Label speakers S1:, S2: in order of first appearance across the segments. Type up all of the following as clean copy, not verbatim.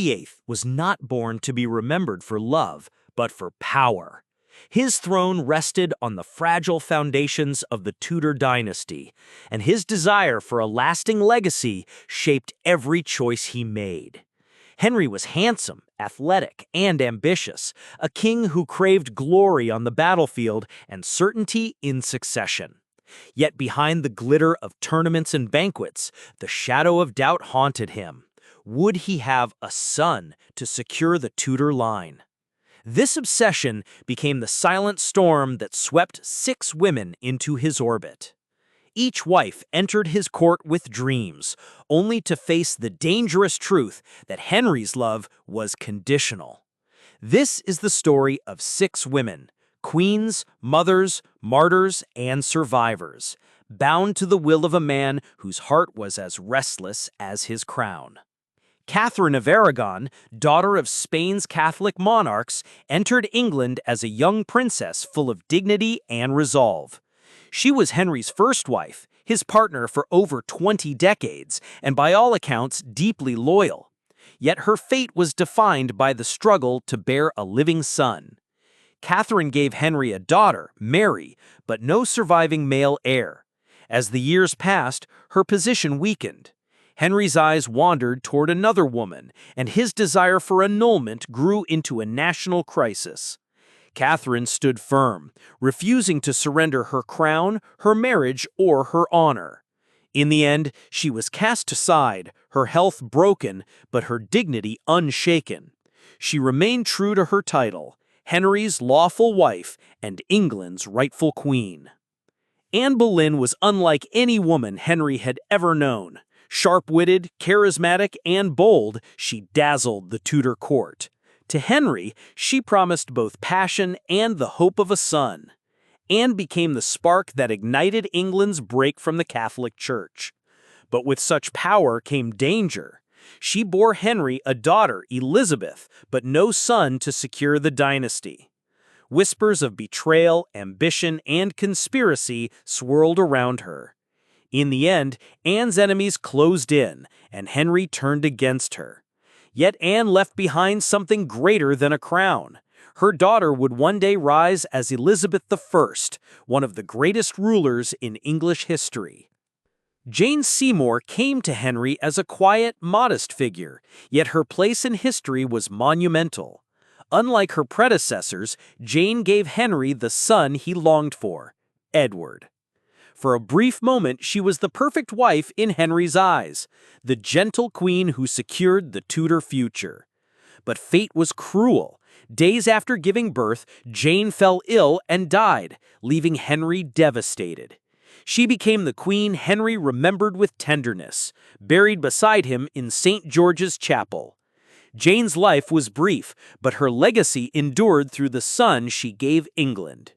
S1: VIII was not born to be remembered for love, but for power. His throne rested on the fragile foundations of the Tudor dynasty, and his desire for a lasting legacy shaped every choice he made. Henry was handsome, athletic, and ambitious, a king who craved glory on the battlefield and certainty in succession. Yet behind the glitter of tournaments and banquets, the shadow of doubt haunted him. Would he have a son to secure the Tudor line? This obsession became the silent storm that swept 6 women into his orbit. Each wife entered his court with dreams, only to face the dangerous truth that Henry's love was conditional. This is the story of 6 women, queens, mothers, martyrs, and survivors, bound to the will of a man whose heart was as restless as his crown. Catherine of Aragon, daughter of Spain's Catholic monarchs, entered England as a young princess full of dignity and resolve. She was Henry's first wife, his partner for over 20 decades, and by all accounts deeply loyal. Yet her fate was defined by the struggle to bear a living son. Catherine gave Henry a daughter, Mary, but no surviving male heir. As the years passed, her position weakened. Henry's eyes wandered toward another woman, and his desire for annulment grew into a national crisis. Catherine stood firm, refusing to surrender her crown, her marriage, or her honor. In the end, she was cast aside, her health broken, but her dignity unshaken. She remained true to her title, Henry's lawful wife and England's rightful queen. Anne Boleyn was unlike any woman Henry had ever known. Sharp-witted, charismatic, and bold, she dazzled the Tudor court. To Henry, she promised both passion and the hope of a son. Anne became the spark that ignited England's break from the Catholic Church. But with such power came danger. She bore Henry a daughter, Elizabeth, but no son to secure the dynasty. Whispers of betrayal, ambition, and conspiracy swirled around her. In the end, Anne's enemies closed in, and Henry turned against her. Yet Anne left behind something greater than a crown. Her daughter would one day rise as Elizabeth I, one of the greatest rulers in English history. Jane Seymour came to Henry as a quiet, modest figure, yet her place in history was monumental. Unlike her predecessors, Jane gave Henry the son he longed for, Edward. For a brief moment, she was the perfect wife in Henry's eyes, the gentle queen who secured the Tudor future. But fate was cruel. Days after giving birth, Jane fell ill and died, leaving Henry devastated. She became the queen Henry remembered with tenderness, buried beside him in St. George's Chapel. Jane's life was brief, but her legacy endured through the son she gave England.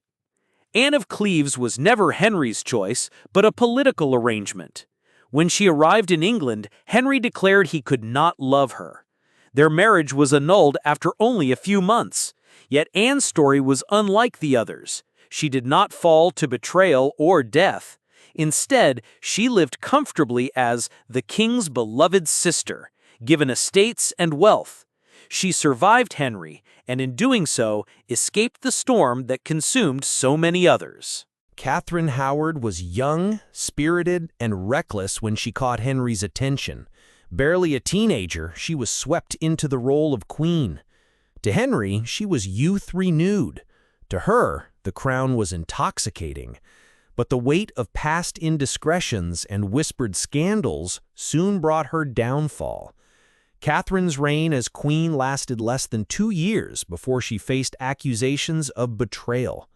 S1: Anne of Cleves was never Henry's choice, but a political arrangement. When she arrived in England, Henry declared he could not love her. Their marriage was annulled after only a few months. Yet Anne's story was unlike the others. She did not fall to betrayal or death. Instead, she lived comfortably as the king's beloved sister, given estates and wealth. She survived Henry, and in doing so, escaped the storm that consumed so many others.
S2: Catherine Howard was young, spirited, and reckless when she caught Henry's attention. Barely a teenager, she was swept into the role of queen. To Henry, she was youth renewed. To her, the crown was intoxicating. But the weight of past indiscretions and whispered scandals soon brought her downfall. Catherine's reign as queen lasted less than 2 years before she faced accusations of betrayal.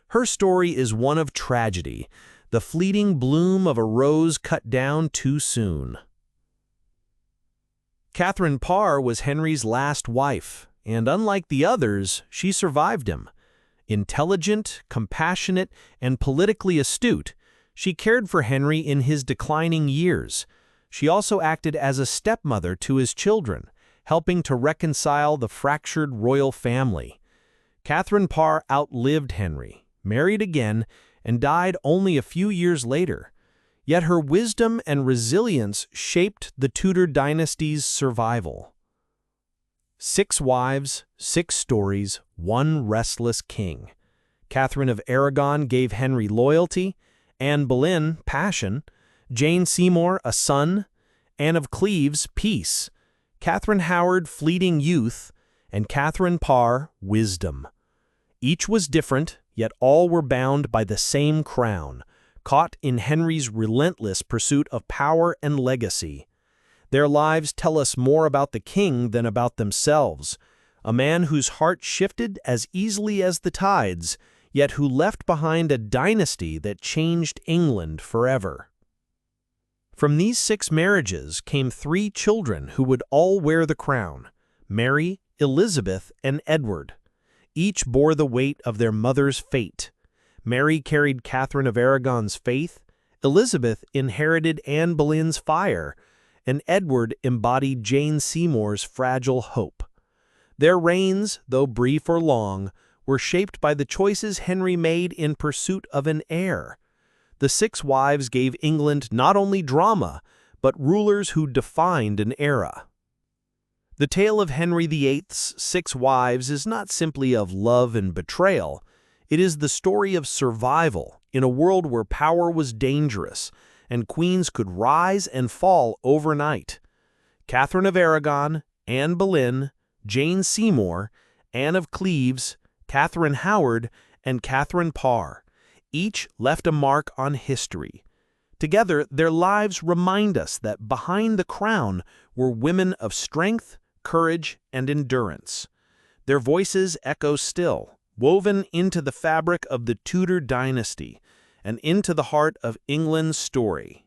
S2: Her story is one of tragedy, the fleeting bloom of a rose cut down too soon. Catherine Parr was Henry's last wife, and unlike the others, she survived him. Intelligent, compassionate, and politically astute, she cared for Henry in his declining years. She also acted as a stepmother to his children, helping to reconcile the fractured royal family. Catherine Parr outlived Henry, married again, and died only a few years later. Yet her wisdom and resilience shaped the Tudor dynasty's survival. 6 wives, 6 stories, 1 restless king. Catherine of Aragon gave Henry loyalty, Anne Boleyn passion, Jane Seymour a son, Anne of Cleves peace, Catherine Howard fleeting youth, and Catherine Parr wisdom. Each was different, yet all were bound by the same crown, caught in Henry's relentless pursuit of power and legacy. Their lives tell us more about the king than about themselves, a man whose heart shifted as easily as the tides, yet who left behind a dynasty that changed England forever. From these 6 marriages came 3 children who would all wear the crown: Mary, Elizabeth, and Edward. Each bore the weight of their mother's fate. Mary carried Catherine of Aragon's faith, Elizabeth inherited Anne Boleyn's fire, and Edward embodied Jane Seymour's fragile hope. Their reigns, though brief or long, were shaped by the choices Henry made in pursuit of an heir. The 6 wives gave England not only drama, but rulers who defined an era. The tale of Henry VIII's 6 wives is not simply of love and betrayal. It is the story of survival in a world where power was dangerous and queens could rise and fall overnight. Catherine of Aragon, Anne Boleyn, Jane Seymour, Anne of Cleves, Catherine Howard, and Catherine Parr each left a mark on history. Together, their lives remind us that behind the crown were women of strength, courage, and endurance. Their voices echo still, woven into the fabric of the Tudor dynasty and into the heart of England's story.